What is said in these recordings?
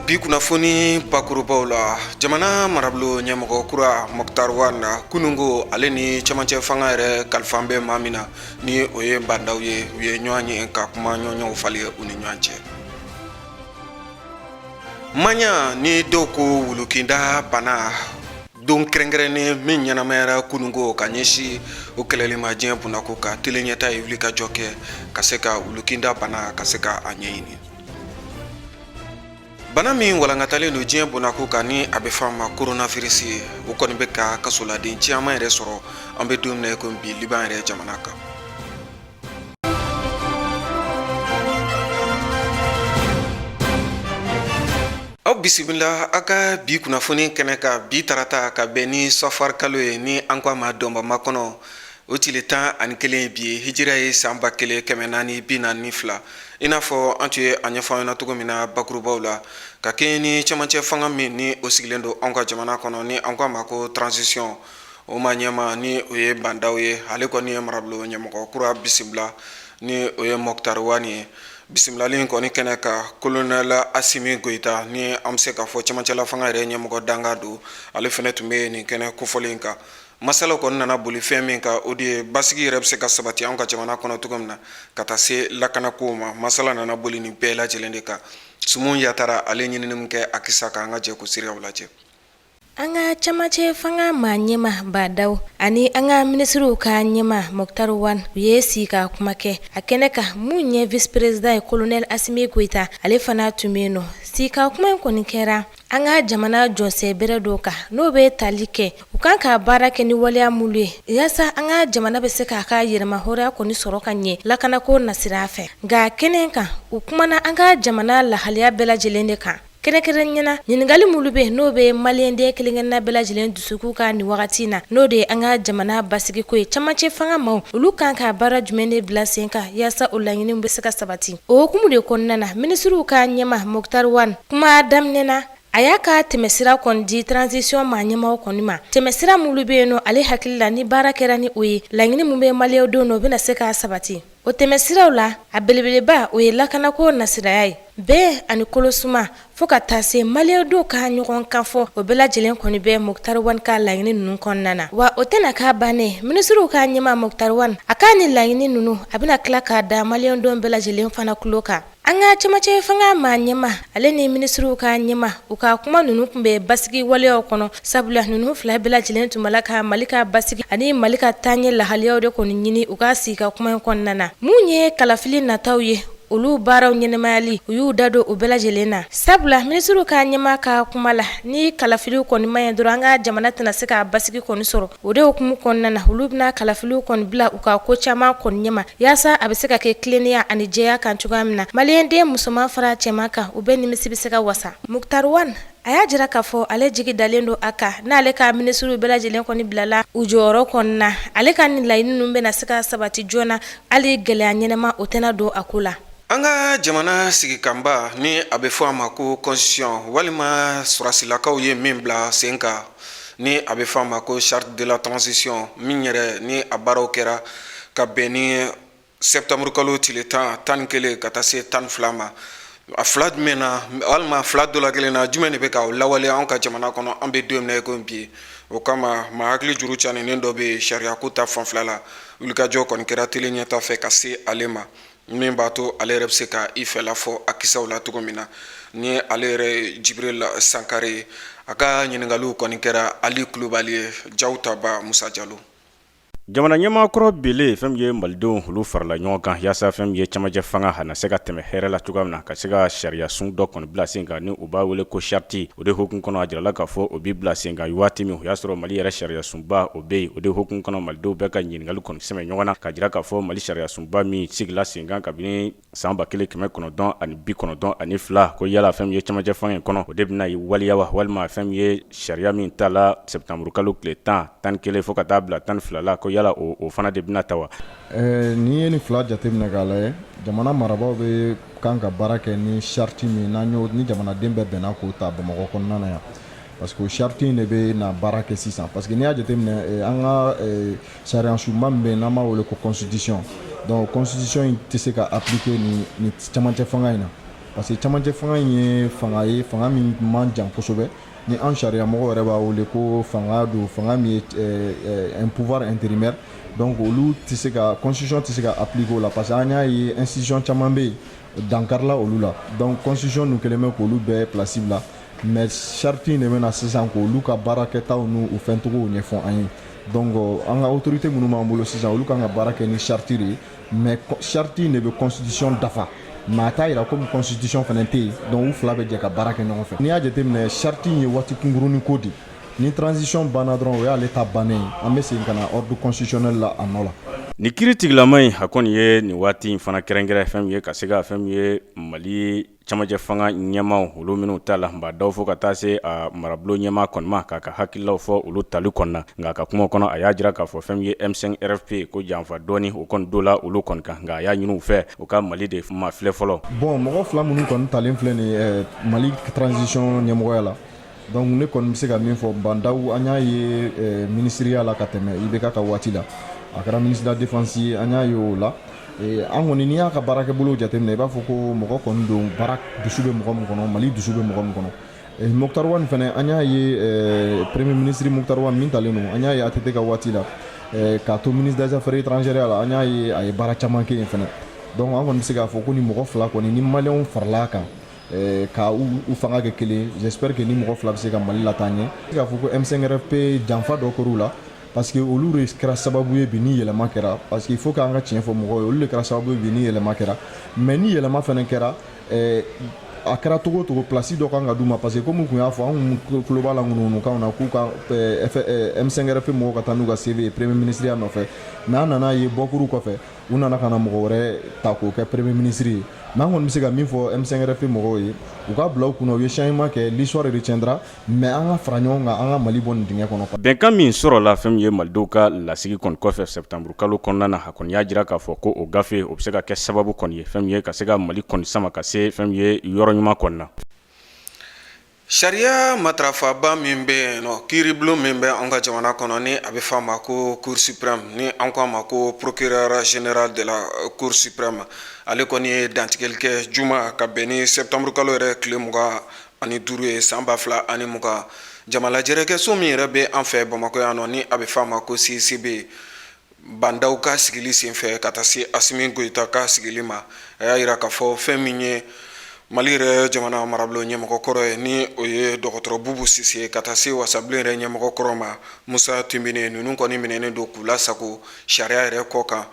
bi kunnafoni bakurubaw la jamana marabolo ɲɛmɔgɔ kura Moktar Wanda kunungo ale ni cɛmancɛ fanga yɛrɛ kalifan bɛ maa min na ni o ye bandaw ye u ye ɲɔgɔn ye ka kuma ɲɔgɔnw falen u ni ɲɔgɔn cɛ. Manya ni dɔw ko wulukinda bana don kɛrɛnkɛrɛnnen min ɲɛnamayara kunungo ka ɲɛsi o kɛlɛli ma diɲɛ bunako ka tele ɲɛta ye wuli ka jɔ kɛ ka se ka wulukinda bana ka se ka a ɲɛɲini. Bana min walankatalen don diɲɛ bunako kan ni a bɛ fɔ a ma coronavirus ye o kɔni bɛ ka kasoladen caman yɛrɛ sɔrɔ an bɛ don min na ko bi Liban yɛrɛ jamana kan. Aw bisimila a ka bi kunnafoni kɛnɛ ka bi tarata ka bɛn ni safar kalo ye ni an ko a ma dɔnbama kɔnɔ o tile 11 bi hijira ye san 1442 i n'a fɔ an tun ye a ɲɛfɔ an ɲɛna cogo min na bakurubaw la ka kɛ ni cɛmancɛ fanga min ni o sigilen don an ka jamana kɔnɔ ni an ko a ma ko transition o ma ɲɛma ni o ye bandaw ye ale kɔni ye marabolo ɲɛmɔgɔ kura bisimila ni o ye Moktar Wani ye. Bisimilalen kɔni kɛnɛ ka colonel Asimi Goita ni an bɛ se ka fɔ cɛmancɛla fanga yɛrɛ ɲɛmɔgɔ danga don ale fɛnɛ tun bɛ nin kɛnɛ kofɔlen kan. Masala kɔni nana boli fɛn min kan o de ye basigi yɛrɛ bɛ se ka sabati an ka jamana kɔnɔ cogo min na ka taa se lakanako ma. Masala nana boli nin bɛɛ lajɛlen de kan. Sumun Yatara ale ɲinini min kɛ a kisa kan an ka jɛ ko siraw lajɛ. An ka cɛmancɛ fanga maa ɲɛma Badaw ani an ka minisiriw ka ɲɛma Moktar Wani u ye sigi ka kuma kɛ a kɛnɛ kan mun ye vice président ye colonel Asimi Goita ale fana tun bɛ yen nɔ. Sigi ka kuma in kɔni kɛra an ka jamana jɔnsɛ bɛrɛ dɔw kan n'o bɛ tali kɛ u kan ka baara kɛ ni waleya mulu ye yaasa an ka jamana bɛ se k'a ka yɛrɛma hɔrɔnya kɔni sɔrɔ ka ɲɛ lakanako nasira fɛ. Nka kɛnɛ kan u kumana an ka jamana lahaliya bɛɛ lajɛlen de kan. Kɛrɛnkɛrɛnnena ɲininkali mulu bɛ n'o bɛ maliyɛnden kelen-kelenna bɛɛ lajɛlen dusukun kan nin wagati na n'o de ye an ka jamana basigiko ye cɛmancɛ fanga maaw olu kan ka baara jumɛn de bila sen kan yaasa o laɲiniw bɛ se ka sabati. O hukumu de kɔnɔna na minisiriw ka ɲɛma Moktar Wani kuma daminɛ na a y'a ka tɛmɛsira kɔni di transition maa ɲɛmaw kɔni ma. Tɛmɛsira mulu bɛ yen nɔ ale hakili la ni baara kɛra ni o ye laɲini mun bɛ maliyɛnw denw na o bɛna se ka sabati. O tɛmɛsiraw la a belebeleba o ye lakanako nasiraya ye bɛɛ ani kolosuma fo ka taa se maliyɛnw denw ka ɲɔgɔn kan fɔ o bɛɛ lajɛlen kɔni bɛ Moktar Wani ka laɲini ninnu kɔnɔna na. Wa o tɛna k'a bannen minisiriw ka ɲɛma Moktar Wani a ka ni laɲini ninnu a bɛna tila k'a da maliyɛnw denw bɛɛ lajɛlen fana kulo kan. An ka cɛmancɛ fanga maa ɲɛma ale ni minisiriw ka ɲɛma u ka kuma ninnu tun bɛ basigi waleyaw kɔnɔ sabula ninnu fila bɛɛ lajɛlen tun bala ka Mali ka basigi ani Mali ka taaɲɛ lahaliyaw de kɔni ɲini u ka sigi ka kuma in kɔnɔna na. Mun ye kalafili nataw ye olu baaraw ɲɛnɛmayali u y'u da don o bɛɛ lajɛlen na sabula minisiriw ka ɲɛma ka kuma la ni kalafiliw kɔni ma ɲɛ dɔrɔn an ka jamana tɛna se ka basigi kɔni sɔrɔ o de hukumu kɔnɔna na olu bɛna kalafiliw kɔni bila u ka ko caman kɔni ɲɛma yaasa a bɛ se ka kɛ tilennenya ani jɛya kan cogoya min na maliyɛnden musoman fara cɛman kan u bɛɛ nimisi bɛ se ka wasa. Moktar Wani a y'a jira k'a fɔ ale jigi dalen don a kan n'ale ka minisiriw bɛɛ lajɛlen kɔni bilala u jɔyɔrɔ kɔnɔna na ale ka ni laɲini ninnu bɛna se ka sabati joona hali gɛlɛya ɲɛnama o tɛna don a ko la. An ka jamana sigikanba ni a bɛ fɔ a ma ko constitution walima sɔrɔsilakaw ye min bila sen kan ni a bɛ fɔ a ma ko charte de la transition min yɛrɛ ni a baaraw kɛra ka bɛn ni septembre kalo tile 11 ka taa se 12 ma. A fila jumɛn na walima fila dɔ la kelen na jumɛn de bɛ ka lawaleya an ka jamana kɔnɔ an bɛ don min na ko bi o kama maa hakili juru caninen dɔ bɛ sariya ko ta fanfɛla la wulikajɔ kɔni kɛra tele ɲɛta fɛ ka se ale ma min b'a to ale yɛrɛ bɛ se ka i fɛla fɔ a kisaw la cogo min na ni ale yɛrɛ Jibril Sankare ye a ka ɲininkaliw kɔni kɛra Ali Kulubali ye Jawutaba Musa Jalo. Jamana ɲɛmaakɔrɔ bele fɛn ye malidenw olu farala ɲɔgɔn kan yaasa fɛn ye cɛmancɛ fanga hana se ka tɛmɛ hɛrɛ la cogoya min na ka se ka sariya sun dɔ kɔni bila sen kan ni u b'a wele ko charte o de hukumu kɔnɔ a jirala k'a fɔ o bi bila sen kan waati min o y'a sɔrɔ Mali yɛrɛ sariya sunba o bɛ yen o de hukumu kɔnɔ malidenw bɛɛ ka ɲininkali kɔni sɛmɛ ɲɔgɔn na ka jira k'a fɔ Mali sariya sunba min sigila sen kan kabini san 1992 ko yala fɛn ye cɛmancɛ fanga in kɔnɔ o de bɛna ye waliya wa walima fɛn ye sariya min ta la septembre kalo tile 11 fo ka taa bila 12 la ko yala o fana de bɛna ta wa. Ni ye ni fila jateminɛ k'a lajɛ jamana marabaaw bɛ kan ka baara kɛ ni charte min ni jamanaden bɛɛ bɛnna k'o ta Bamakɔ kɔnɔna na yan parce que o charte in de bɛ na baara kɛ sisan parce que n'i y'a jateminɛ an ka sariya sunba min bɛ yen n'an b'a wele ko constitution donc constitution in tɛ se ka appliquer ni cɛmancɛ fanga in na parce que camancɛ fanga ye fanga ye fanga min man jan kosɛbɛ ni an sariya mɔgɔ yɛrɛ b'a wele ko fanga don fanga min ye un pouvoir intérimaire donc olu tɛ se ka constitution tɛ se ka appliquer o la parce que an y'a ye institution caman bɛ yen dankarila olu la donc constitution dun kɛlen bɛ k'olu bɛɛ place bila mais charte in de bɛna sisan k'olu ka baarakɛtaw n'u fɛncogow ɲɛfɔ an ye donc an ka autorité minnu b'an bolo sisan olu kan ka baara kɛ ni charte de ye mais charte in de bɛ constitution dafa mais a t'a yira komi constitution fana tɛ yen donc u fila bɛ jɛ ka baara kɛ ɲɔgɔn fɛ n'i y'a jateminɛ charte in ye waati kunkurunin ko de ni transition banna dɔrɔn o y'ale ta bannen an bɛ segin ka na ordre constitutionnel la a nɔ la. Ni kiiri tigilama in a kɔni ye nin waati in fana kɛrɛnkɛrɛn fɛn ye ka se ka fɛn ye Mali camajɛ fanga ɲɛmaw olu minnu ta la nba daw fo ka taa se a marabolo ɲɛma kɔni ma k'a ka hakililaw fɔ olu tali kɔnɔna nka a ka kuma kɔnɔ a y'a jira k'a fɔ fɛn ye M5 RFP ko janfa dɔɔni o kɔni do la olu kɔni kan nka a y'a ɲini u fɛ u ka Mali de ma filɛ fɔlɔ. Bon mɔgɔ fila minnu kɔni talen filɛ ni Mali transition ɲɛmɔgɔya la donc ne kɔni bɛ se ka min fɔ bandaw an y'a ye ministériya la ka tɛmɛ IBK ka waati la a kɛra ministre de la défense ye an y'a ye o la an kɔni n'i y'a ka baarakɛbolo jateminɛ i b'a fɔ ko mɔgɔ kɔni don baara dusu bɛ mɔgɔ min kɔnɔ Mali dusu bɛ mɔgɔ min kɔnɔ Mokhtar Wane fana an y'a ye premier ministre Mokhtar Wane min talen don an y'a ye ATT ka waati la k'a to ministre des affaires étrangères la an y'a ye a ye baara caman kɛ yen fana donc an kɔni bɛ se k'a fɔ ko ni mɔgɔ fila kɔni ni maliyɛnw farala kan ka u fanga kɛ kelen j'espère que ni mɔgɔ fila bɛ se ka Mali lataa ɲɛ k'a fɔ ko M5 RFP janfa dɔ kɛr'u la parce que olu de kɛra sababu ye bi ni yɛlɛma kɛra parce que il faut k'an ka tiɲɛ fɔ mɔgɔw ye olu de kɛra sababu ye bi ni yɛlɛma kɛra mais ni yɛlɛma fana kɛra a kɛra togo togo place dɔ kan ka d'u ma parce que comme kun y'a fɔ an tulo b'a la ŋunuŋunukanw na k'u ka M5 RFP mɔgɔw ka taa n'u ka CV ye premier ministre ya nɔfɛ mais an nana ye bɔkuru kɔfɛ u nana ka na mɔgɔ wɛrɛ ta k'o kɛ premier ministre ye mais an kɔni bɛ se ka min fɔ M5 RFP mɔgɔw ye u ka bila u kunna u ye changement kɛ l'histoire retiendra mais an ka fara ɲɔgɔn kan an ka Mali bɔ nin dingɛ kɔnɔ. Bɛnkan min sɔrɔla fɛn ye malidenw ka lasigi kɔni kɔfɛ septembre kalo kɔnɔna na a kɔni y'a jira k'a fɔ ko o gafe o bɛ se ka kɛ sababu kɔni ye fɛn ye ka se ka Mali kɔni sama ka se fɛn ye yɔrɔ ɲuman kɔni na. Sariya matarafaba min bɛ yen nɔ kiiribulon min bɛ an ka jamana kɔnɔ ni a bɛ fɔ a ma ko Cour suprême ni an ko a ma ko procureur général de la Cour suprême ale kɔni ye dantigɛli kɛ juma ka bɛn ni septembre kalo yɛrɛ tile 25 ye san 2020 jamalajɛrɛkɛso min yɛrɛ bɛ an fɛ Bamakɔ yan nɔ ni a bɛ fɔ a ma ko CCB bandaw ka sigili senfɛ ka taa se Asimi Goyita ka sigili ma a y'a jira k'a fɔ fɛn min ye Mali yɛrɛ jamana marabolo ɲɛmɔgɔ kɔrɔ ye ni o ye dɔgɔtɔrɔ Bubu Sise ka taa se wasabilen yɛrɛ ɲɛmɔgɔ kɔrɔ ma Musa Tumbine ninnu kɔni minɛnen don k'u lasago sariya yɛrɛ kɔ kan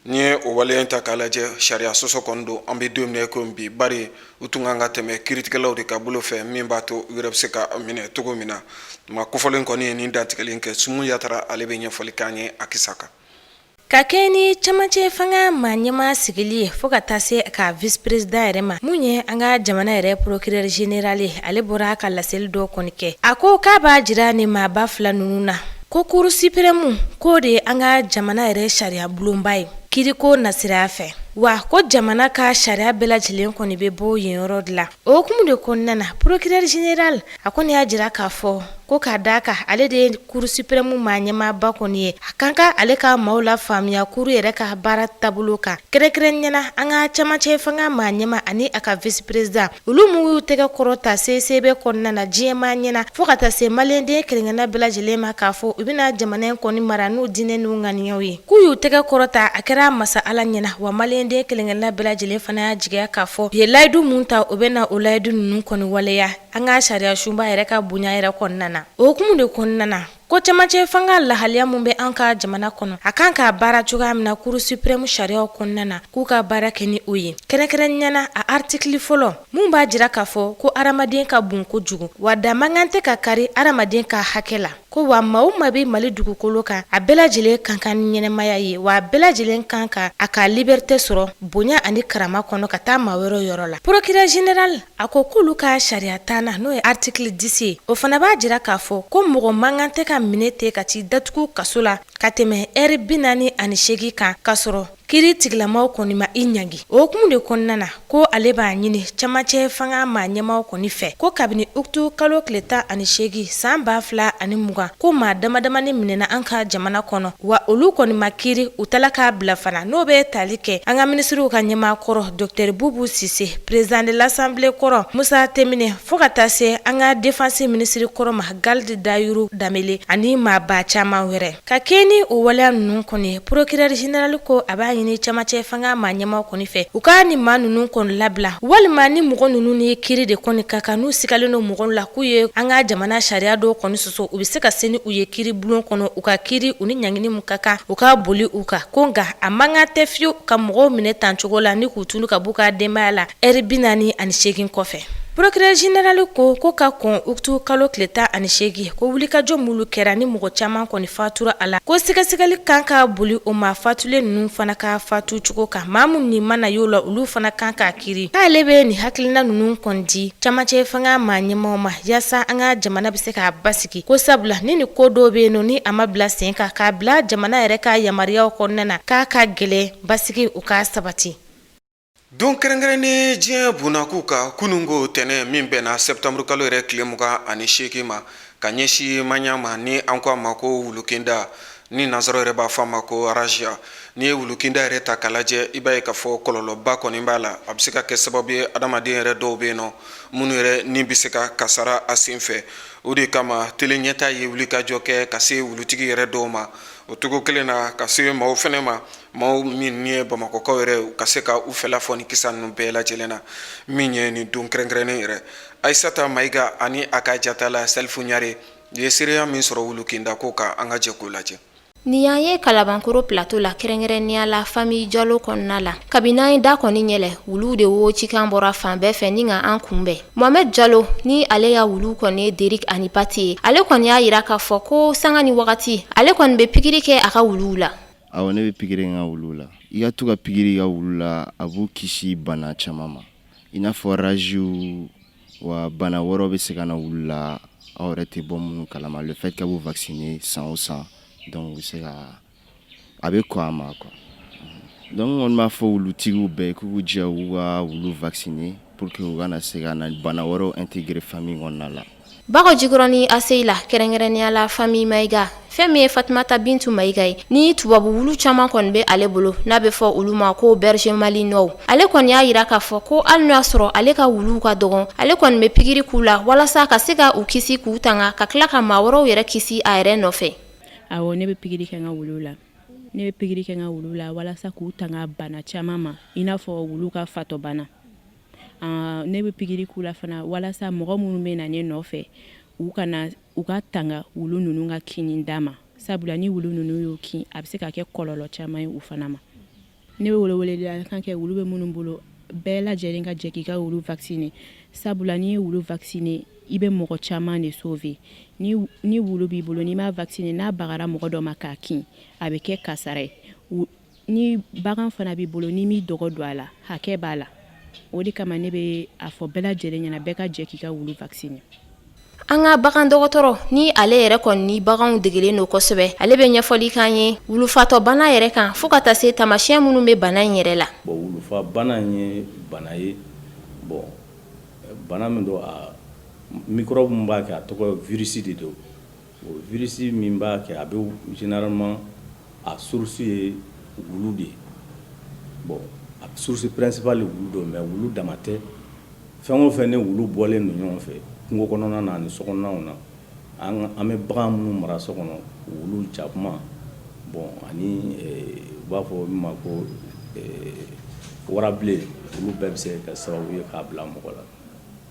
ni ye o waleya ta k'a lajɛ sariya sɔsɔ kɔni don an bɛ don min na ko bi bari u tun kan ka tɛmɛ kiiritigɛlaw de ka bolo fɛ min b'a to u yɛrɛ bɛ se ka minɛ cogo min na ma kofɔlen kɔni ye nin dantigɛlen kɛ Sumu Yatara ale bɛ ɲɛfɔli k'an ye a kisa kan. Ka kɛ ni camacɛ fanga maa ɲɛma sigili ye fo ka taa se ka vice président yɛrɛ ma mun ye an ka jamana yɛrɛ procureur général ye ale bɔra ka laseli dɔ kɔni kɛ a ko k'a b'a jira ni maaba fila ninnu na ko Cour suprême ko de ye an ka jamana yɛrɛ sariya bulonba ye kiiriko nasira fɛ wa ko jamana ka sariya bɛɛ lajɛlen kɔni bɛ bɔ yen yɔrɔ de la o hukumu de kɔnɔna na procureur général a kɔni y'a jira k'a fɔ ko k'a d'a kan ale de ye Cour suprême maa ɲɛmaaba kɔni ye a kan ka ale ka maaw la faamuya Cour yɛrɛ ka baara taabolo kan kɛrɛnkɛrɛnnena an ka camacɛ fanga maa ɲɛma ani a ka vice président olu m'u y'u tɛgɛ kɔrɔ ta CCB kɔnɔna na diɲɛmaa ɲɛna fo ka taa se maliyɛnden kelenkɛna bɛɛ lajɛlen ma k'a fɔ u bɛna jamana in kɔni mara n'u diinɛ n'u ŋaniyaw ye k'u y'u tɛgɛ kɔrɔ ta a kɛra masa Ala ɲɛna wa maliyɛnden kelenkɛna bɛɛ lajɛlen fana y'a jigiya k'a fɔ u ye layidu mun ta u bɛna o layidu ninnu kɔni waleya an ka sariya sunba yɛrɛ ka bonya yɛrɛ kɔnɔna na o hukumu de kɔnɔna na ko camacɛ fanga lahaliya mun bɛ an ka jamana kɔnɔ a kan ka baara cogoya min na Cour suprême sariyaw kɔnɔna na k'u ka baara kɛ ni o ye kɛrɛnkɛrɛnnena a article fɔlɔ mun b'a jira k'a fɔ ko adamaden ka bon kojugu wa da mankan tɛ ka kari adamaden ka hakɛ la ko wa maa o maa bɛ Mali dugukolo kan a bɛɛ lajɛlen kan ka ni ɲɛnɛmaya ye wa a bɛɛ lajɛlen kan ka a ka liberté sɔrɔ bonya ani karama kɔnɔ ka taa maa wɛrɛ yɔrɔ la procureur général a ko k'olu ka sariya tana n'o ye article 10 ye o fana b'a jira k'a fɔ ko mɔgɔ mankan tɛ ka minɛ ten ka t'i datugu kaso la ka tɛmɛ heure 48 kan ka sɔrɔ kiri tigilamaw kɔni ma i ɲangi o hukumu de kɔnɔna na ko ale b'a ɲini camacɛ fanga maa ɲɛmaw kɔni fɛ ko kabini uktu kalo tile 18 san 2020 ko maa damadamani minɛna an ka jamana kɔnɔ wa olu kɔni ma kiri u tala k'a bila fana n'o bɛ tali kɛ an ka minisiriw ka ɲɛmaa kɔrɔ Dr Bubu Sise, président de l'Assemblée kɔrɔ Musa Temine, fo ka taa se an ka défense ministre kɔrɔ ma Galdi Dayuru Damele ani maa ba caman wɛrɛ ka kɛ ni o waleya ninnu kɔni procureur général ko a b'a ɲini camacɛ fanga maa ɲɛmaw kɔni fɛ u ka ni maa ninnu kɔni labila walima ni mɔgɔ ninnu ni kiri de kɔni ka kan n'u sigalen don mɔgɔw la k'u ye an ka jamana sariya dɔw kɔni sɔsɔ u bɛ se ka se ni u ye kiri bulon kɔnɔ u ka kiri u ni ɲangini mun ka kan u ka boli u kan ko nka a man kan tɛ fiyewu ka mɔgɔw minɛ tan cogo la ni k'u tunu ka b'u ka denbaya la heure 48 kɔfɛ. Procureur général ko ka kɔn uktu kalo tile 18 ko wulikajɔ mulu kɛra ni mɔgɔ caman kɔni fatura a la ko sɛgɛsɛgɛli kan ka boli o ma fatulen ninnu fana ka fatu cogo kan maa mun ni mana y'o la olu fana kan ka kiri k'ale bɛ ni hakilina ninnu kɔni di camacɛ fanga maa ɲɛmaw ma yaasa an ka jamana bɛ se k'a basigi ko sabula ni ko dɔw bɛ yen nɔ ni a ma bila sen kan k'a bila jamana yɛrɛ ka yamariyaw kɔnɔna na k'a ka gɛlɛn basigi u ka sabati. Don kɛrɛnkɛrɛnnen diɲɛ bunnaku ka kunungo tɛnɛ min bɛnna septembre kalo yɛrɛ tile 28 ma ka ɲɛsi maɲa ma ni an ko a ma ko wulukinda ni nansaraw yɛrɛ b'a fɔ a ma ko arasia ni ye wulukinda yɛrɛ ta k'a lajɛ i b'a ye k'a fɔ kɔlɔlɔba kɔni b'a la a bɛ se ka kɛ sababu ye adamaden yɛrɛ dɔw bɛ yen nɔ minnu yɛrɛ ni bɛ se ka kasara a sen fɛ o de kama tele ɲɛta ye wulikajɔ kɛ ka se wulutigi yɛrɛ dɔw ma o cogo kelen na ka se maaw fɛnɛ ma maaw min ye bamakɔkaw yɛrɛ ka se ka u fɛla fɔ ni kisa ninnu bɛɛ lajɛlen na min ye nin don kɛrɛnkɛrɛnnen yɛrɛ Aissata Maïga ani a ka jatala Salifu Ɲare ye seereya min sɔrɔ wulukinda ko ka an ka jɛ k'o lajɛ. Ni y'an ye Kalabankoro plateau la kɛrɛnkɛrɛnnenya la famille Jalo kɔnɔna la kabini an ye da kɔni yɛlɛ wulu de wo cikan bɔra fan bɛɛ fɛ ni ka an kunbɛn Mohamed Jalo ni ale ya wulu kɔni ye Derik ani Pati ye ale kɔni y'a yira k'a fɔ ko sanga ni wagati ale kɔni bɛ pikiri kɛ a ka wuluw la. Awɔ ne bɛ pikiri n ka wulu la i ka to ka pikiri i ka wulu la a b'u kisi bana caman ma i n'a fɔ rajiw wa bana wɛrɛw bɛ se ka na wulu la aw yɛrɛ tɛ bɔ minnu kalama le fait que a b'u vacciner san o san donc u se ka a bɛ kɔn a ma quoi donc n kɔni b'a fɔ wulutigiw bɛɛ k'u jija u ka wulu vacciner pour que u kana se ka na bana wɛrɛw intégrer famille kɔnɔna la. Bago Jikɔrɔni ACI la kɛrɛnkɛrɛnnenya la famille Maïga fɛn min ye Fatumata Bintu Maïga ye ni tubabu wulu caman kɔni bɛ ale bolo n'a bɛ fɔ olu ma ko berger malinois ale kɔni y'a yira k'a fɔ ko hali n'o y'a sɔrɔ ale ka wuluw ka dɔgɔn ale kɔni bɛ pikiri k'u la walasa ka se ka u kisi k'u tanga ka tila ka maa wɛrɛw yɛrɛ kisi a yɛrɛ nɔfɛ. Awɔ ne bɛ pikiri kɛ n ka wulu la ne bɛ pikiri kɛ n ka wulu la walasa k'u tanga bana caman ma i n'a fɔ wulu ka fatɔ bana ne bɛ pikiri k'u la fana walasa mɔgɔ minnu bɛ na ne nɔfɛ u ka tanga wulu ninnu ka kini d'a ma sabula ni wulu ninnu y'o kin a bɛ se ka kɛ kɔlɔlɔ caman ye u fana ma ne bɛ weleweleda kan kɛ wulu bɛ minnu bolo bɛɛ lajɛlen ka jɛ k'i ka wulu vacciner sabula ni ye wulu vacciner i bɛ mɔgɔ caman de sauver ni wulu b'i bolo n'i m'a vacciner n'a bagara mɔgɔ dɔ ma k'a kin a bɛ kɛ kasara ye ni bagan fana b'i bolo n'i m'i dɔgɔ don a la hakɛ b'a la o de kama ne bɛ a fɔ bɛɛ lajɛlen ɲɛna bɛɛ ka jɛ k'i ka wulu vacciner. An ka bagan dɔgɔtɔrɔ ni ale yɛrɛ kɔni ni baganw degelen don kosɛbɛ ale bɛ ɲɛfɔli kan ye wulufatɔ bana yɛrɛ kan fo ka taa se tamasiyɛn minnu bɛ bana in yɛrɛ la. Bon wulufa bana in ye bana ye bon bana min don a microbe min b'a kɛ a tɔgɔ virus de don o virus min b'a kɛ a bɛ généralement a source ye wulu de ye bon a source principale ye wulu don mais wulu dama tɛ fɛn o fɛn ni wulu bɔlen don ɲɔgɔn fɛ kungo kɔnɔna na ani sokɔnɔnaw na an bɛ bagan minnu mara so kɔnɔ wulu jakuma bon ani u b'a fɔ min ma ko warabilen olu bɛɛ bɛ se ka sababu ye k'a bila mɔgɔ la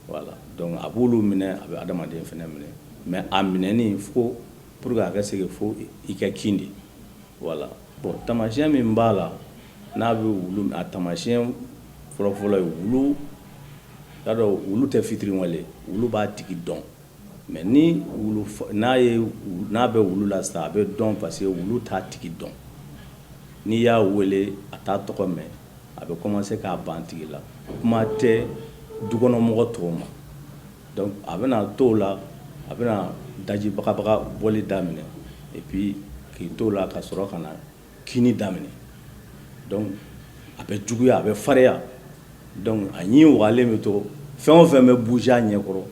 voilà donc a b'olu minɛ a bɛ adamaden fɛnɛ minɛ mais a minɛni fo pour que a ka se ka fo i ka kin de voilà bon tamasiyɛn min b'a la n'a bɛ wulu a tamasiyɛn fɔlɔfɔlɔ ye wulu y'a dɔn wulu tɛ fitiri wale wulu b'a tigi dɔn mais ni wulu n'a bɛ wulu la sisan a bɛ dɔn parce que wulu t'a tigi dɔn n'i y'a wele a t'a tɔgɔ mɛn a bɛ commencer k'a ban tigi la kuma tɛ dukɔnɔmɔgɔ tɔw ma donc a bɛna t'o la a bɛna daji bagabaga bɔli daminɛ et puis k'i t'o la ka sɔrɔ ka na kini daminɛ donc a bɛ juguya a bɛ fariya donc a ɲi wagalen bɛ to fɛn o fɛn bɛ bouger a ɲɛkɔrɔ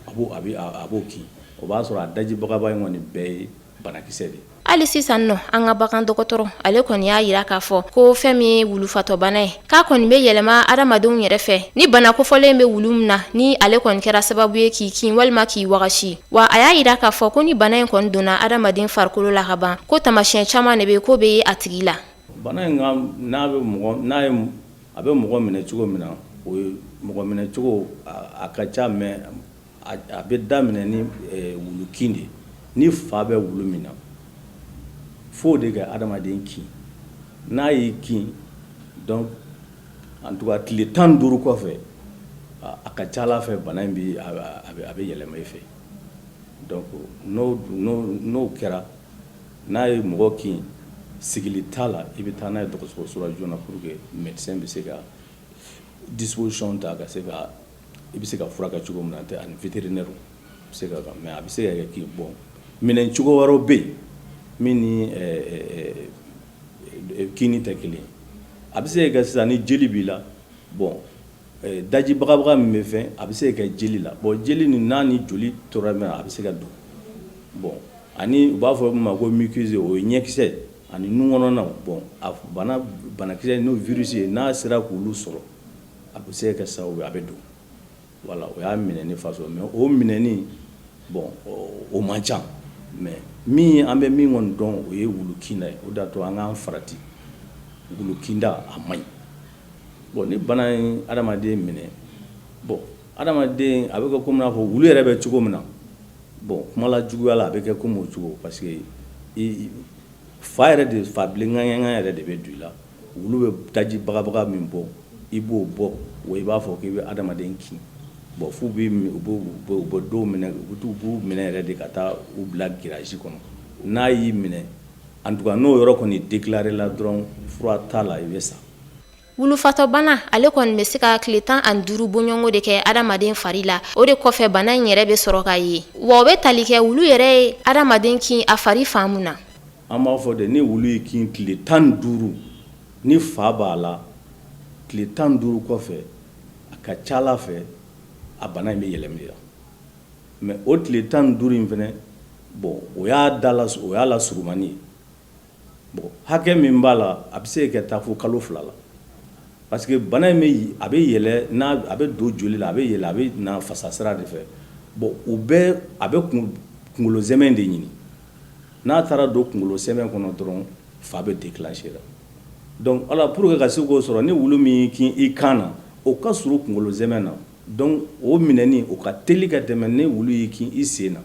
a b'o kin o b'a sɔrɔ a dajibagaba in kɔni bɛɛ ye banakisɛ de. hali sisan nɔ an ka bagan dɔgɔtɔrɔ ale kɔni y'a yira k'a fɔ ko fɛn min ye wulufatɔbana ye k'a kɔni bɛ yɛlɛma adamadenw yɛrɛ fɛ ni bana kofɔlen bɛ wulu min na ni ale kɔni kɛra sababu ye k'i kin walima k'i wagasi wa a y'a yira k'a fɔ ko ni bana in kɔni donna adamaden farikolo la ka ban ko taamasiyɛn caman de bɛ ko bɛ a tigi la. bana in n'a bɛ mɔgɔ minɛ cogo min na o ye mɔgɔ minɛ cogo a ka ca mais a bɛ daminɛ ni wulu kin de ni fa bɛ wulu min na fo de ka adamaden kin n'a y'i kin donc en tout cas tile 15 kɔfɛ a ka ca Ala fɛ bana in bi a bɛ yɛlɛma i fɛ donc n'o kɛra n'a ye mɔgɔ kin sigili t'a la i bɛ taa n'a ye dɔgɔtɔrɔso la joona pour que médecin bɛ se ka disposition ta ka se ka i bɛ se ka furakɛ cogo min na ani vétérinaire bɛ se ka mais a bɛ se ka kɛ k'i bon minɛ cogo wɛrɛw bɛ yen min ni kini tɛ kelen a bɛ se ka kɛ sisan ni jeli b'i la bon daji bagabaga min bɛ fɛn a bɛ se ka kɛ jeli la bon jeli nin n'a ni joli tora min na a bɛ se ka don bon ani u b'a fɔ min ma ko mucuse o ye ɲɛkisɛ ani nun kɔnɔnaw bon a banakisɛ n'o virus ye n'a sera k'olu sɔrɔ a bɛ se ka kɛ sababu ye a bɛ don voilà o y'a minɛni façon mais o minɛni bon o man ca mais min an bɛ min kɔni dɔn o ye wulukinda ye o de y'a to an k'an farati wulukinda a man ɲi bon ni bana in adamaden minɛ bon adamaden a bɛ kɛ komi n'a fɔ wulu yɛrɛ bɛ cogo min na bon kuma la juguya la a bɛ kɛ komi o cogo parce que fa yɛrɛ de fa bilenkanyankan yɛrɛ de bɛ don i la wulu bɛ daji bagabaga min bɔ i b'o bɔ wa i b'a fɔ k'i bɛ adamaden kin bon f'u bɛ dɔw minɛ u b'u minɛ yɛrɛ de ka taa u bila garage kɔnɔ n'a y'i minɛ en tout cas n'o yɔrɔ kɔni déclaré la dɔrɔn fura t'a la i bɛ sa. wulufatɔbana ale kɔni bɛ se ka tile 15 bɔɲɔgɔnko de kɛ adamaden fari la o de kɔfɛ bana in yɛrɛ bɛ sɔrɔ k'a ye wa o bɛ tali kɛ wulu yɛrɛ ye adamaden kin a fari fan mun na. an b'a fɔ de ni wulu y'i kin tile 15 ni fa b'a la tile 15 kɔfɛ a ka ca Ala fɛ a bana in bɛ yɛlɛma i la mais o tile 15 in fɛnɛ bon o y'a la surumani ye bon hakɛ min b'a la a bɛ se ka taa fo kalo 2 la parce que bana in a bɛ yɛlɛ n'a a bɛ don joli la a bɛ yɛlɛ a bɛ na fasa sira de fɛ bon o bɛɛ a bɛ kunkolo zɛmɛ de ɲini n'a taara don kunkolo zɛmɛ kɔnɔ dɔrɔn fa bɛ déclencher la donc ala pour que ka se k'o sɔrɔ ni wulu min y'i kin i kan na o ka surun kunkolo zɛmɛ na donc o minɛni o ka teli ka tɛmɛ ni wulu y'i kin i sen na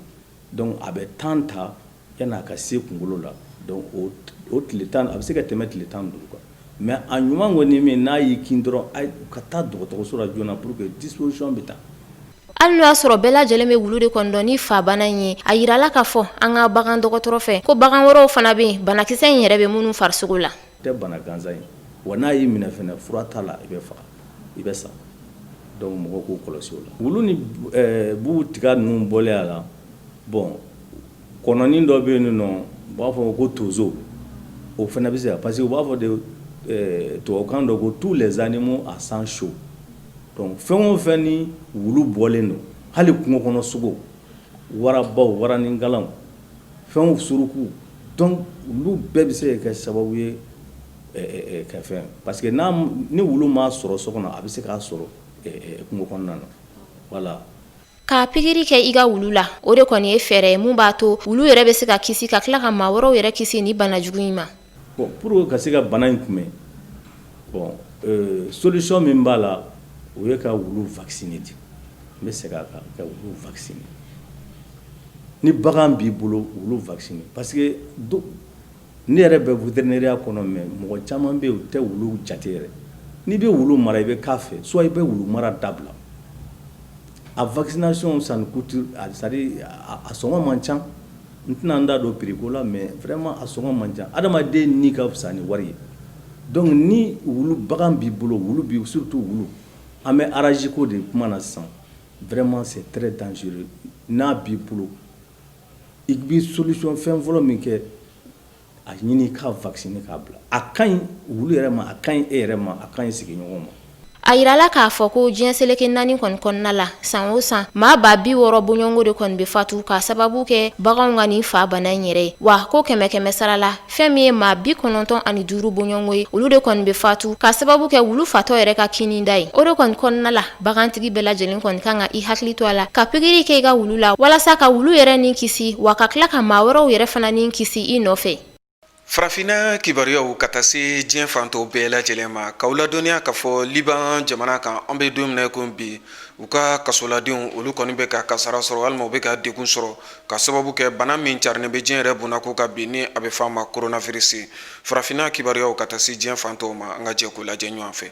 donc a bɛ temps ta yanni a ka se kunkolo la donc o tile 10 a bɛ se ka tɛmɛ tile 15 kan mais a ɲuman kɔni min n'a y'i kin dɔrɔn ka taa dɔgɔtɔrɔso la joona pour que disposition bɛ ta. hali n'o y'a sɔrɔ bɛɛ lajɛlen bɛ wulu de kɔni dɔn ni fa bana in ye a yirala k'a fɔ an ka bagan dɔgɔtɔrɔ fɛ ko bagan wɛrɛw fana bɛ yen banakisɛ in yɛrɛ bɛ minnu farisogo la. tɛ bana gansan ye wa n'a y'i minɛ fɛnɛ fura t'a la i bɛ faga i bɛ sa donc mɔgɔw k'u kɔlɔsi o la. wulu ni bugu tiga ninnu bɔlen a la bon kɔnɔnin dɔ bɛ yen nɔ u b'a fɔ ko tonso o fana bɛ se ka parce que u b'a fɔ de tubabukan dɔ ko tous les animaux à sang chaud donc fɛn o fɛn ni wulu bɔlen don hali kungo kɔnɔ sogo warabaw waraninkalanw fɛnw suruku donc olu bɛɛ bɛ se ka kɛ sababu ye ka fɛn parce que ni wulu m'a sɔrɔ so kɔnɔ a bɛ se k'a sɔrɔ kungo kɔnɔna na voilà. ka pikiri kɛ i ka wulu la o de kɔni ye fɛɛrɛ ye mun b'a to wulu yɛrɛ bɛ se ka kisi ka tila ka maa wɛrɛw yɛrɛ kisi ni bana jugu in ma. bon pour que ka se ka bana in kunbɛn bon solution min b'a la o ye ka wulu vacciner di n bɛ segin a kan ka wulu vacciner ni bagan b'i bolo wulu vacciner parce que ne yɛrɛ bɛ vétérinaire kɔnɔ mais mɔgɔ caman bɛ yen u tɛ wulu jate yɛrɛ n'i bɛ wulu mara i bɛ k'a fɛ soit i bɛ wulu mara dabila a vaccination ça ne coûte c'est-à-dire a sɔngɔ man ca n tɛna n da don prix ko la mais vraiment a sɔngɔ man ca adamaden ni ka fisa ni wari ye donc ni wulu bagan b'i bolo wulu b'i surtout wulu an bɛ araji ko de kuma na sisan vraiment c'est très dangereux n'a b'i bolo i bɛ solution fɛn fɔlɔ min kɛ a ɲini ka vacciner k'a bila a ka ɲi wulu yɛrɛ ma a ka ɲi e yɛrɛ ma a ka ɲi sigiɲɔgɔn ma. A yirala k'a fɔ ko diɲɛ seleke 4 kɔni kɔnɔna la san o san maa ba 60 bɔɲɔngo de kɔni bɛ fatu ka sababu kɛ baganw ka nin fa bana in yɛrɛ ye wa ko 100 sara la fɛn min ye maa 95 bɔɲɔngo ye olu de kɔni bɛ fatu ka sababu kɛ wulu fatɔ yɛrɛ ka kini da ye o de kɔni kɔnɔna la bagantigi bɛɛ lajɛlen kɔni kan ka i hakili to a la ka pikiri kɛ i ka wulu la walasa ka wulu yɛrɛ nin kisi wa ka tila ka maa wɛrɛw yɛrɛ fana nin kisi i nɔfɛ. Farafina kibaruyaw ka taa se diɲɛ fanto bɛɛ lajɛlen ma k'aw ladɔnniya k'a fɔ Liban jamana kan an bɛ don min ko bi u ka kasoladenw olu kɔni bɛ ka kasara sɔrɔ walima u bɛ ka degun sɔrɔ ka sababu kɛ bana min carinen bɛ diɲɛ yɛrɛ bunako ka bi ni a bɛ fɔ a ma coronavirus. Farafina kibaruyaw ka taa se diɲɛ fanto ma an ka jɛ k'o lajɛ ɲɔgɔn fɛ.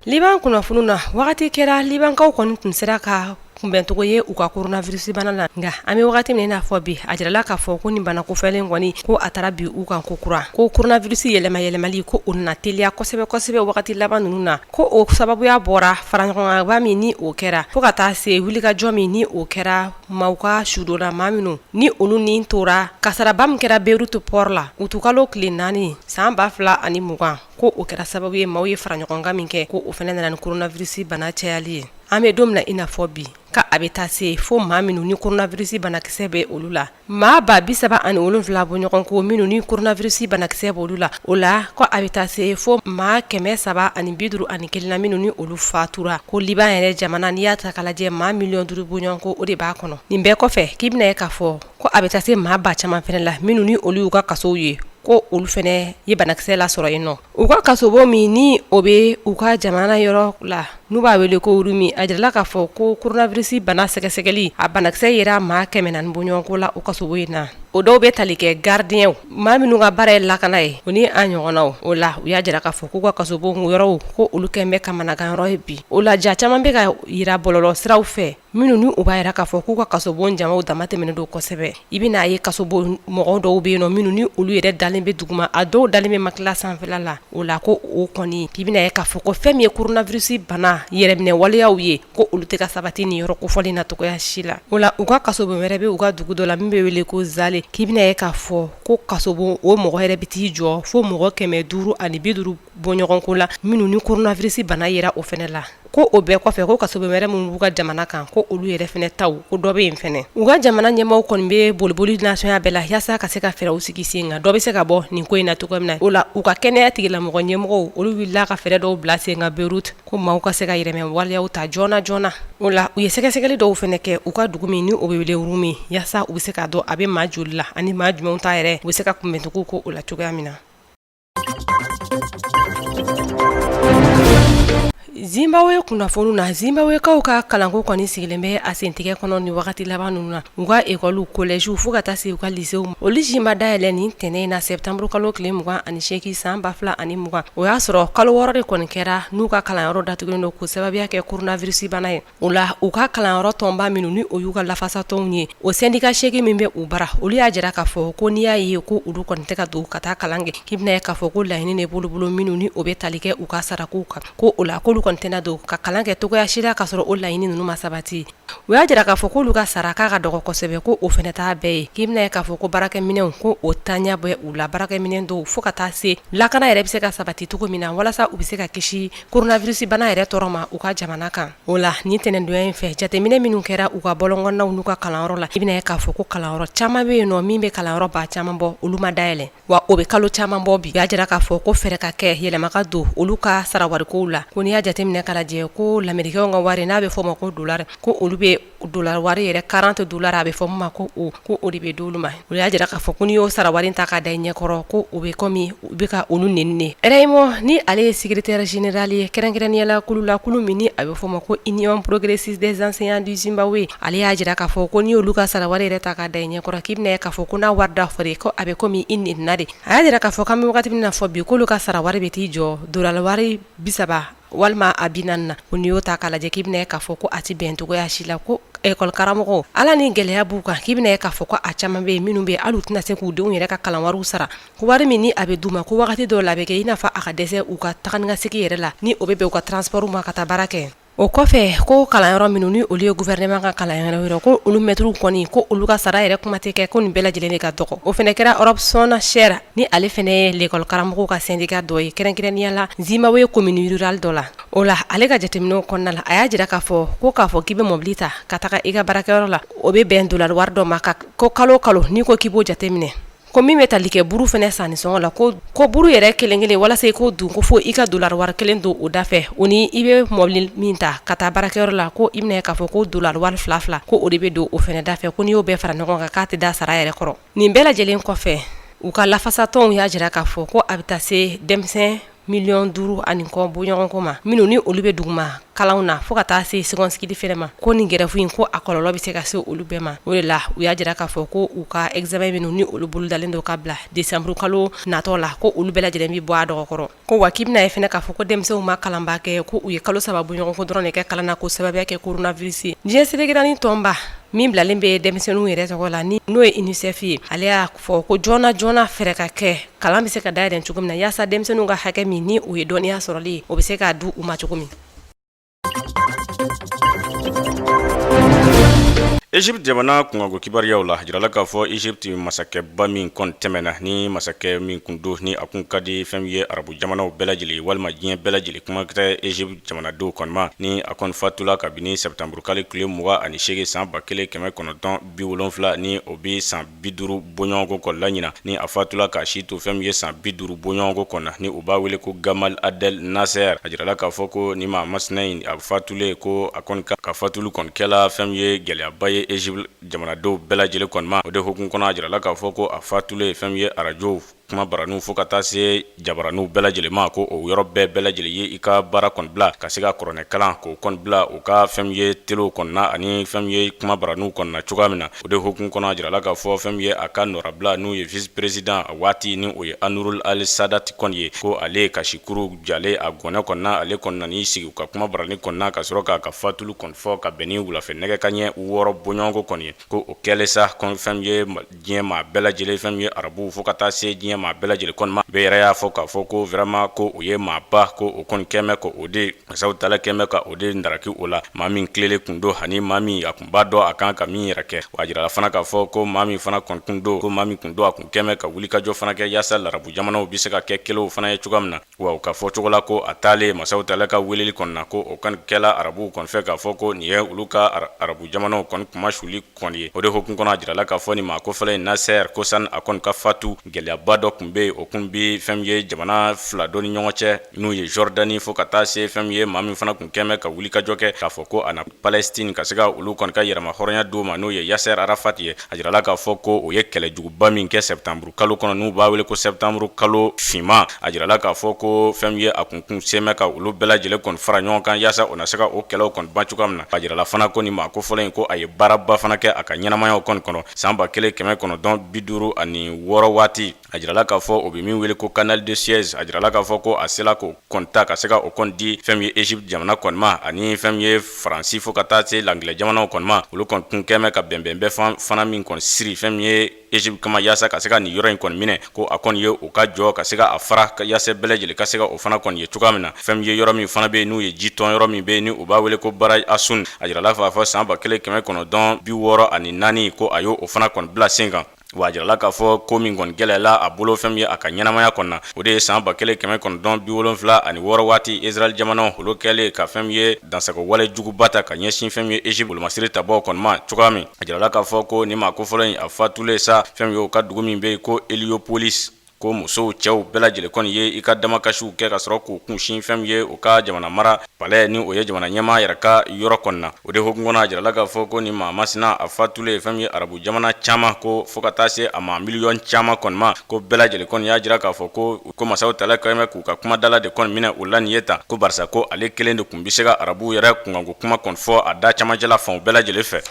Liban kunnafoniw na wagati kɛra Libankaw kɔni tun sera ka kunbɛncogo ye u ka coronavirus bana la nka an bɛ wagati min n'a fɔ bi a jirala k'a fɔ ko ni bana kofɛlen kɔni ko a taara bi u kan ko kura ko coronavirus yɛlɛmali ko o na teliya kosɛbɛ wagati laban ninnu na ko o sababuya bɔra faraɲɔgɔnba min ni o kɛra fo ka taa se wulikajɔ min ni o kɛra maaw ka sudonna maa minnu ni olu ni tora kasaraba min kɛra Beirut port la utukalo tile 4 san 2020 ko o kɛra sababu ye maaw ye faraɲɔgɔnkan min kɛ ko o fɛnɛ nana ni coronavirus bana cayali ye. An bɛ don min na i n'a fɔ bi ka a bɛ taa se fo maa minnu ni coronavirus banakisɛ bɛ olu la maa ba 37 bɔ ɲɔgɔn ko minnu ni coronavirus banakisɛ bɛ olu la o la ko a bɛ taa se fo maa 351 na minnu ni olu fatura ko Liban yɛrɛ jamana n'i y'a ta k'a lajɛ maa 5 millions bɔ ɲɔgɔn ko o de b'a kɔnɔ nin bɛɛ kɔfɛ k'i bɛna ye k'a fɔ ko a bɛ taa se maa ba caman fɛnɛ la minnu ni olu y'u ka kasow ye ko olu fɛnɛ ye banakisɛ la sɔrɔ yen nɔ u ka kasobɔ min ni o bɛ u ka jamana yɔrɔ la n'u b'a wele ko Urumi a jirala k'a fɔ ko coronavirus bana sɛgɛsɛgɛli a banakisɛ yera maa 400 bɔ ɲɔgɔn ko la o kasobɔ yen na o dɔw bɛ tali kɛ gardien maa minnu ka baara ye lakana ye o ni a ɲɔgɔnnaw o la u y'a jira k'a fɔ k'u ka kasobɔ yɔrɔw ko olu kɛn bɛ kamanagan yɔrɔ ye bi o la ja caman bɛ ka yira bɔlɔlɔ siraw fɛ minnu ni u b'a yira k'a fɔ k'u ka kasobɔ jamaw dama tɛmɛnen don kosɛbɛ i bɛna ye kasobɔ mɔgɔw dɔw bɛ yen nɔ minnu ni olu yɛrɛ dalen bɛ duguma a dɔw dalen bɛ makila sanfɛla la o la ko o kɔni i bɛna ye k'a fɔ ko fɛn min ye coronavirus bana yɛrɛminɛ waleyaw ye ko olu tɛ ka sabati ni yɔrɔ kofɔli na cogoya si la o la u ka kasobɔ wɛrɛ bɛ u ka dugu dɔ la min bɛ wele ko Zale k'i bɛna ye k'a fɔ ko kasobɔ o mɔgɔ yɛrɛ bɛ t'i jɔ fo mɔgɔ 550 bɔ ɲɔgɔn ko la minnu ni coronavirus bana yera o fɛnɛ la ko o bɛɛ kɔfɛ ko kasobɔ wɛrɛ minnu b'u ka jamana kan ko olu yɛrɛ fɛnɛ taw ko dɔ bɛ yen fɛnɛ u ka jamana ɲɛmaaw kɔni bɛ boliboli nasɔnya bɛɛ la yaasa ka se ka fɛɛrɛw sigi sen kan dɔ bɛ se ka bɔ nin ko in na cogo min na o la u ka kɛnɛya tigilamɔgɔ ɲɛmɔgɔw olu wulila ka fɛɛrɛ dɔw bila sen kan Beirut ko maaw ka se ka yɛrɛmɛ waleyaw ta joona o la u ye sɛgɛsɛgɛli dɔw fɛnɛ kɛ u ka dugu min ni o bɛ wele Urumi yaasa u bɛ se k'a dɔn a bɛ maa joli la ani maa jumɛnw ta yɛrɛ u bɛ se ka kunbɛncogo ko o la cogoya min na. Zimbabwe kunnafoniw na Zimbabwekaw ka kalanko kɔni sigilen bɛ a sentigɛ kɔnɔ ni wagati laban ninnu na u ka ekɔliw kɔlɛjiw fo ka taa se u ka lisew olu si ma dayɛlɛ nin tɛnɛ na septembre kalo tile 28 san 2020 o y'a sɔrɔ kalo 6 de kɔni kɛra n'u ka kalanyɔrɔ datugulen don ko sababuya kɛ coronavirus bana ye o la u ka kalanyɔrɔ tɔnba minnu ni o y'u ka lafasatɔnw ye o syndicat 8 min bɛ u bara olu y'a jira k'a fɔ ko n'i y'a ye ko olu kɔni tɛ ka don ka taa kalan kɛ k'i bɛna ye k'a fɔ ko laɲini de bolo minnu ni o bɛ tali kɛ u ka sarakow kan ko o la k'olu kɔni tɛna don ka kalan kɛ togoya si la ka sɔrɔ o laɲini ninnu ma sabati u y'a jira k'a fɔ k'olu ka sara k'a ka dɔgɔ kosɛbɛ ko o fɛnɛ t'a bɛɛ ye k'i bɛna ye k'a fɔ ko baarakɛminɛnw ko o tanya bɛ u la baarakɛminɛn dɔw fo ka taa se lakana yɛrɛ bɛ se ka sabati cogo min na walasa u bɛ se ka kisi coronavirus bana yɛrɛ tɔɔrɔ ma u ka jamana kan o la ni tɛnɛndonya in fɛ jateminɛ minnu kɛra u ka bɔlɔnkɔnɔnaw n'u ka kalanyɔrɔ la i bɛna ye k'a fɔ ko kalanyɔrɔ caman bɛ yen nɔ min bɛ kalanyɔrɔ ba caman bɔ olu ma dayɛlɛ wa o bɛ kalo caman bɔ bi u y'a jira k'a fɔ ko fɛɛrɛ ka kɛ yɛlɛma ka don olu ka sarawarikow la ko n'i y'a jateminɛ k'a lajɛ ko lamɛrikɛnw ka wari n'a bɛ fɔ o ma ko dollar ko olu bɛ dollar wari yɛrɛ 40 dollars a bɛ fɔ min ma ko o de bɛ d'olu ma o y'a jira k'a fɔ ko n'i y'o sara wari ta k'a da i ɲɛkɔrɔ ko o bɛ komi u bɛ ka olu nɛni Raymo ni ale ye secrétaire général ye kɛrɛnkɛrɛnniyala kulu min ni a bɛ fɔ o ma ko Union progressiste des enseignants du Zimbabwe ale y'a jira k'a fɔ ko n'i y'olu ka sara wari yɛrɛ ta k'a da i ɲɛkɔrɔ k'i bɛna ye k'a fɔ ko n'a wari da fɔra ko a bɛ komi i nɛnina de a y'a jira k'a fɔ k'an bɛ wagati min na fɔ bi k'olu ka sara wari bɛ t'i jɔ dollar wari 30 walima a 40 na ko n'i y'o ta k'a lajɛ k'i bɛna ye k'a fɔ ko a ti bɛn togoya si la ko ekɔli karamɔgɔw ala ni gɛlɛya b'u kan k'i bɛna ye k'a fɔ ko a caman bɛ yen minnu bɛ hali u tɛna se k'u denw yɛrɛ ka kalan wariw sara ko wari min ni a bɛ d'u ma ko wagati dɔw la a bɛ kɛ i n'a fɔ a ka dɛsɛ u ka taga ni ka segin yɛrɛ la ni o bɛ bɛn u ka transport ma ka taa baara kɛ o kɔfɛ ko kalanyɔrɔ minnu ni olu ye gouvernement ka kalanyɔrɔ yɔrɔ ko olu mɛtru kɔni ko olu ka sara yɛrɛ kuma tɛ kɛ ko nin bɛɛ lajɛlen de ka dɔgɔ o fɛnɛ kɛra Robson Cher ni ale fɛnɛ ye l'école karamɔgɔw ka syndicat dɔ ye kɛrɛnkɛrɛnnenya la Zimbabwe commune rurale dɔ la o la ale ka jateminɛw kɔnɔna la a y'a jira k'a fɔ k'i bɛ mobili ta ka taga i ka baarakɛyɔrɔ la o bɛ bɛn dollar wari dɔ ma ko kalo kalo n'i ko k'i b'o jateminɛ ko min bɛ tali kɛ buru fɛnɛ sanni sɔngɔ la ko buru yɛrɛ kelen kelen walasa i k'o dun ko fo i ka dollar wari kelen don o da fɛ o ni i bɛ mobili min ta ka taa baarakɛyɔrɔ la ko i bɛna k'a fɔ ko dollar wari fila fila ko o de bɛ don o fɛnɛ da fɛ ko n'i y'o bɛɛ fara ɲɔgɔn kan k'a tɛ da sara yɛrɛ kɔrɔ nin bɛɛ lajɛlen kɔfɛ u ka lafasatɔnw y'a jira k'a fɔ ko a bɛ taa se denmisɛn 5 ani kɔ bɔɲɔgɔnko ma minnu ni olu bɛ duguma kalanw na fo ka taa se seconde fɛnɛ ma ko nin gɛrɛfu in ko a kɔlɔlɔ bɛ se ka se olu bɛɛ ma o de la u y'a jira k'a fɔ ko u ka examen minnu ni olu bolo dalen don ka bila décembre kalo natɔ la ko olu bɛɛ lajɛlen bɛ bɔ a dɔgɔ kɔrɔ ko wa k'i bɛna ye fɛnɛ k'a fɔ ko denmisɛnw ma kalanba kɛ ko u ye kalo 3 bɔɲɔgɔnko dɔrɔn de kɛ kalan na ko sababuya kɛ coronavirus diɲɛ seregiranni tɔnba min bilalen bɛ denmisɛnninw yɛrɛ tɔgɔ la n'o ye UNICEF ye ale y'a fɔ ko joona fɛrɛ ka kɛ kalan bɛ se ka dayɛlɛ cogo min na yaasa denmisɛnninw ka hakɛ min ni u ye dɔnniya sɔrɔli o bɛ se k'a du u ma cogo min. Egypte jamana kunkanko kibariyaw la jirala k'a fɔ Egypte masakɛba min kɔni tɛmɛna ni masakɛ min kun don ni a kun ka di fɛn ye arabu jamanaw bɛɛ lajɛlen walima diɲɛ bɛɛ lajɛlen kuma tɛ Egypte jamanadenw kɔni ma ni a kɔni fatula kabini septembre kalo tile 28 san 1970 ni o bi san 50 bɔɲɔgɔnko kɔ la ɲina ni a fatula ka si to fɛn ye san 50 bɔɲɔgɔnko kɔnɔ ni o b'a wele ko Gamal Adel Nasser a jirala k'a fɔ ko ni maa masina in a fatule ko a kɔni ka fatulu kɔni kɛla fɛn ye gɛlɛyaba ye Egypte jamanadenw bɛɛ lajɛlen kɔni ma o de hukumu kɔnɔ a jirala k'a fɔ ko a fatule fɛn ye arajow kuma baranu fo ka taa se jabaranu bɛɛ lajɛlen ma ko o yɔrɔ bɛɛ lajɛlen ye i ka baara kɔni bila ka se ka kuranɛ kalan k'o kɔni bila o ka fɛn ye telew kɔnɔna ani fɛn ye kuma baranu kɔnɔna cogoya min na o de hukumu kɔnɔ a jirala k'a fɔ fɛn ye a ka nɔrabila n'o ye vice président a waati ni o ye Anurul Al Sadat kɔni ye ko ale ka sikuru jale a gɔnɛ kɔnɔna ale kɔnɔna n'i sigi u ka kuma barani kɔnɔna ka sɔrɔ k'a ka fatulu kɔni fɔ ka bɛn ni wulafɛ nɛgɛ kaɲɛ 6 bɔɲɔgɔnko kɔni ye ko o kɛlen sa fɛn ye diɲɛ maa bɛɛ lajɛlen fɛn ye arabu fo ka taa se diɲɛ maa bɛɛ lajɛlen kɔni ma bɛɛ yɛrɛ y'a fɔ k'a fɔ ko vraiment ko o ye maaba ko o kɔni kɛmɛ ko o de masaw tala kɛmɛ ka o de ndaraki o la maa min tilelen kun don ani maa min a kun b'a dɔn a kan ka min yɛrɛ kɛ wa jirala fana k'a fɔ ko maa min fana kɔni kun don ko maa min kun don a kun kɛmɛ ka wulikajɔ fana kɛ yaasa larabu jamanaw bɛ se ka kɛ kelenw fana ye cogoya min na wa u ka fɔ cogo la ko a taalen masaw tala ka weleli kɔni na ko o kɔni kɛla arabuw kɔni fɛ k'a fɔ ko nin ye olu ka arabu jamanaw kɔni kuma suli kɔni ye o de hukumu kɔnɔ a jirala k'a fɔ nin maa kofɔlɔ ye Nasser ko sani a kɔni ka fatu gɛlɛyaba dɔ kun bɛ yen o kun bi fɛn ye jamana fila dɔ ni ɲɔgɔn cɛ n'u ye Jordani fo ka taa se fɛn ye maa min fana kun kɛmɛ ka wulikajɔ kɛ k'a fɔ ko a na Palestine ka se ka olu kɔni ka yɛrɛma hɔrɔnya d'o ma n'o ye Yasser Arafat ye a jirala k'a fɔ ko o ye kɛlɛjuguba min kɛ septembre kalo kɔnɔ n'u b'a wele ko septembre kalo finma a jirala k'a fɔ ko fɛn ye a kun sɛmɛ ka olu bɛɛ lajɛlen kɔni fara ɲɔgɔn kan yaasa o na se ka o kɛlɛw kɔni ban cogoya min na a jirala fana ko nin maa kofɔlɔ in ko a ye baaraba fana kɛ a ka ɲɛnamayaw kɔni kɔnɔ san 1956 waati a jirala k'a fɔ o bɛ min wele ko Canal de Suez a jirala k'a fɔ ko a sela k'o kɔnta ka se ka o kɔni di fɛn ye Egypte jamana kɔni ma ani fɛn ye Faransi fo ka taa se l'Anglais jamanaw kɔni ma olu kɔni kun kɛmɛ ka bɛnbɛn fana min kɔni siri fɛn ye Egypte kama yaasa ka se ka nin yɔrɔ in kɔni minɛ ko a kɔni ye o ka jɔ ka se ka a fara yaasa bɛɛ lajɛlen ka se ka o fana kɔni ye cogoya min na fɛn ye yɔrɔ min fana bɛ yen n'u ye jitɔn yɔrɔ min bɛ yen ni u b'a wele ko Bara Asun a jirala k'a fɔ san 1964 ko a y'o fana kɔni bila sen kan wa jirala k'a fɔ ko min kɔni gɛlɛyala a bolo fɛn ye a ka ɲɛnamaya kɔnɔ na o de ye san 1976 waati Israel jamanaw olu kɛlen ka fɛn ye dansago wale juguba ta ka ɲɛsin fɛn ye Egypte bolomasiri tabaw kɔni ma cogoya min a jirala k'a fɔ ko ni maa kofɔlɔ in a fatulen sa fɛn ye o ka dugu min bɛ yen ko Heliopolis ko musow cɛw bɛɛ lajɛlen kɔni ye i ka damakasiw kɛ ka sɔrɔ k'u kunsin fɛn ye o ka jamana mara palais ni o ye jamana ɲɛmaa yɛrɛ ka yɔrɔ kɔni na o de hukumu kɔnɔ a jirala k'a fɔ ko ni maa masina a fatulen fɛn ye arabu jamana caman ko fo ka taa se a ma miliyɔn caman kɔni ma ko bɛɛ lajɛlen kɔni y'a jira k'a fɔ ko masaw tala kɛmɛ k'u ka kuma dala de kɔni minɛ o la nin ye tan ko barisa ko ale kelen de kun bɛ se ka arabu yɛrɛ kunkanko kuma kɔni fɔ a da camancɛla fanw bɛɛ lajɛlen fɛ.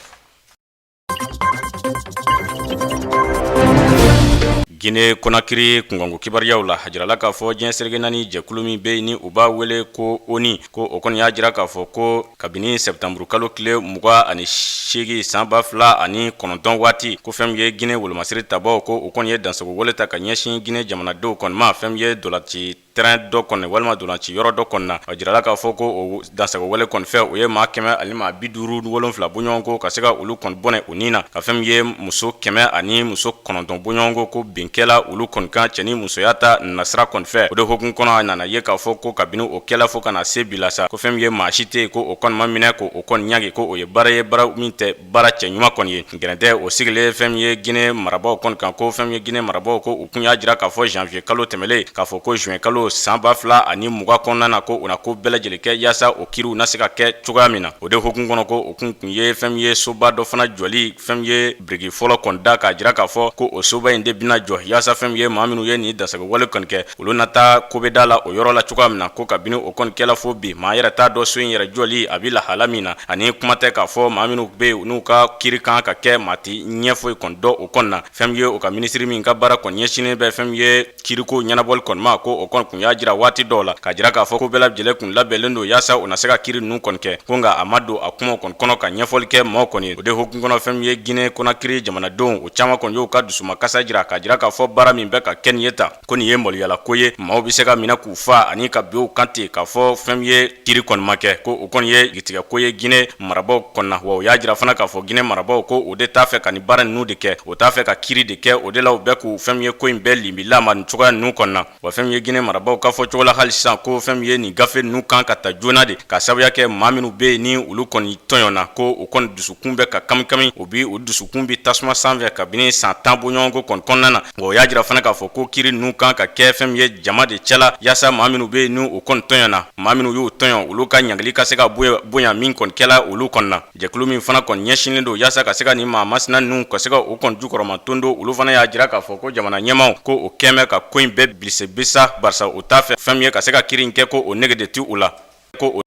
Guinée Conakry kunkanko kibariyaw la a jirala k'a fɔ diɲɛ serege naani jɛkulu min bɛ yen ni u b'a wele ko ONU ko o kɔni y'a jira k'a fɔ ko kabini septembre kalo tile 28 san 2009 waati ko fɛn ye Guinée wolomasiri tabaw ko o kɔni ye dansago wale ta ka ɲɛsin Guinée jamanadenw kɔni ma fɛn ye dolati terrain dɔ kɔni walima dolanci yɔrɔ dɔ kɔni na a jirala k'a fɔ ko o dansago wale kɔni fɛ o ye maa 157 bɔɲɔgɔnko ka se ka olu kɔni bɔnɛ o nin na ka fɛn min ye muso 100 ani muso 9 bɔɲɔgɔnko ko binkɛla olu kɔni kan cɛ ni musoya ta nasira kɔni fɛ o de hokumu kɔnɔ a nana ye k'a fɔ ko kabini o kɛla fo kana se bila sa ko fɛn min ye maa si tɛ yen ko o kɔni ma minɛ ko o kɔni ɲagi ko o ye baara ye baara min tɛ baara cɛ ɲuman kɔni ye gɛrɛntɛ o sigilen fɛn min ye Guinée marabaw kɔni kan ko fɛn min ye Guinée marabaw ko u kun y'a jira k'a fɔ janvier kalo tɛmɛlen k'a fɔ ko juin kalo san 2020 kɔnɔna na ko u na ko bɛɛ lajɛlen kɛ yaasa o kiriw na se ka kɛ cogoya min na o de hokumu kɔnɔ ko o kun ye fɛn min ye soba dɔ fana jɔli fɛn min ye biriki fɔlɔ kɔni da k'a jira k'a fɔ ko o soba in de bina jɔ yaasa fɛn min ye maa minnu ye nin dasago wale kɔni kɛ olu na taa ko bɛ da la o yɔrɔ la cogoya min na ko kabini o kɔni kɛla fo bi maa yɛrɛ t'a dɔn so in yɛrɛ jɔli a bi lahala min na ani kuma tɛ k'a fɔ maa minnu be n'u ka kiri kan ka kɛ maa ti ɲɛ foyi kɔni dɔ o kɔni na fɛn min ye o ka minisiri min ka baara kɔni ɲɛsinen bɛ fɛn min ye kiriko ɲɛnabɔli kɔni ma ko o kɔni kun y'a jira waati dɔw la k'a jira k'a fɔ ko bɛɛ lajɛlen kun labɛnlen don yaasa o na se ka kiri ninnu kɔni kɛ ko nka a ma don a kumaw kɔni kɔnɔ ka ɲɛfɔli kɛ maaw kɔni ye o de hokumu kɔnɔ fɛn min ye Guinée Conakry jamanadenw o caman kɔni y'u ka dusuma kasa jira k'a jira k'a fɔ baara min bɛ ka kɛ nin ye ta ko nin ye maloyala ko ye maaw bɛ se ka minɛ k'u fa ani ka bin u kan ten k'a fɔ fɛn min ye kiri kɔni ma kɛ ko o kɔni ye gitigɛ ko ye Guinée marabaw kɔni na wa o y'a jira fana k'a fɔ Guinée marabaw ko o de t'a fɛ ka nin baara ninnu de kɛ o t'a fɛ ka kiri de kɛ o de la u bɛ k'u fɛn min ye ko in bɛɛ limila ma nin cogoya ninnu kɔni na wa fɛn min ye Guinée marabaw ka fɔ cogo la hali sisan ko fɛn min ye nin gafe ninnu kan ka ta joona de ka sababuya kɛ maa minnu bɛ yen ni olu kɔni tɔɲɔna ko o kɔni dusukun bɛ ka kami o bi o dusukun bi tasuma sanfɛ kabini san 10 bɔɲɔgɔnko kɔni kɔnɔna na wa o y'a jira fana k'a fɔ ko kiri ninnu kan ka kɛ fɛn min ye jama de cɛla yaasa maa minnu bɛ yen ni o kɔni tɔɲɔna maa minnu y'o tɔɲɔ olu ka ɲagali ka se ka bonya min kɔni kɛla olu kɔni na jɛkulu min fana kɔni ɲɛsinnen don yaasa ka se ka nin maa masina ninnu ka se ka o kɔni jukɔrɔma ton don olu fana y'a jira k'a fɔ ko jamana ɲɛmaw ko o kɛmɛ ka ko in bɛɛ bisa barisa o t'a fɛ fɛn min ye ka se ka kiri in kɛ ko o nege de ti u la ko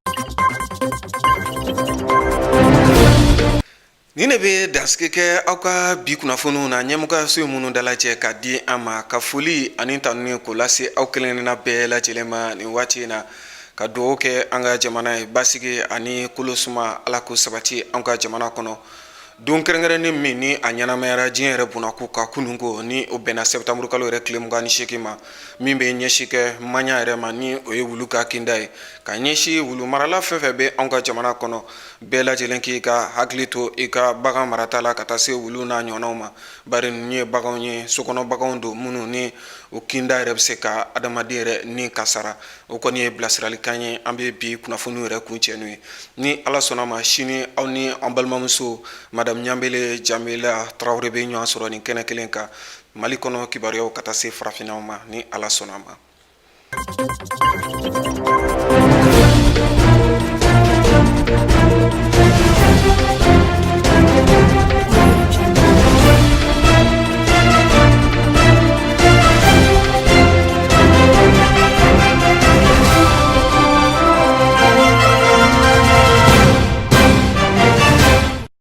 ni ne bɛ dansigi kɛ aw ka bi kunnafoniw na ɲɛmɔgɔyaso minnu dalajɛ ka di an ma ka foli ani tanuni k'o lase aw kelenkelenna bɛɛ lajɛlen ma nin waati in na ka dugawu kɛ an ka jamana ye basigi ani kolosuma ala ko sabati an ka jamana kɔnɔ don kɛrɛnkɛrɛnnen min ni a ɲɛnamayara diɲɛ yɛrɛ bunako ka kununko ni o bɛnna sɛbɛtanburu kalo yɛrɛ tile 28 ma min bɛ ɲɛsi kɛ maɲa yɛrɛ ma ni o ye wulu ka kinda ye ka ɲɛsi wulu marala fɛn fɛn bɛ anw ka jamana kɔnɔ bɛɛ lajɛlen k'i ka hakili to i ka bagan marata la ka taa se wulu n'a ɲɔgɔnnaw ma bari ninnu ye baganw ye sokɔnɔ baganw don minnu ni o kinda yɛrɛ bɛ se ka adamaden yɛrɛ ni kasara o kɔni ye bilasiralikan ye an bɛ bi kunnafoniw yɛrɛ kun cɛ n'o ye ni ala sɔnna ma sini aw ni an balimamuso madame Ɲambele Jamila Traoré bɛ ɲɔgɔn sɔrɔ nin kɛnɛ kelen kan Mali kɔnɔ kibaruyaw ka taa se farafinnaw ma ni ala sɔnna ma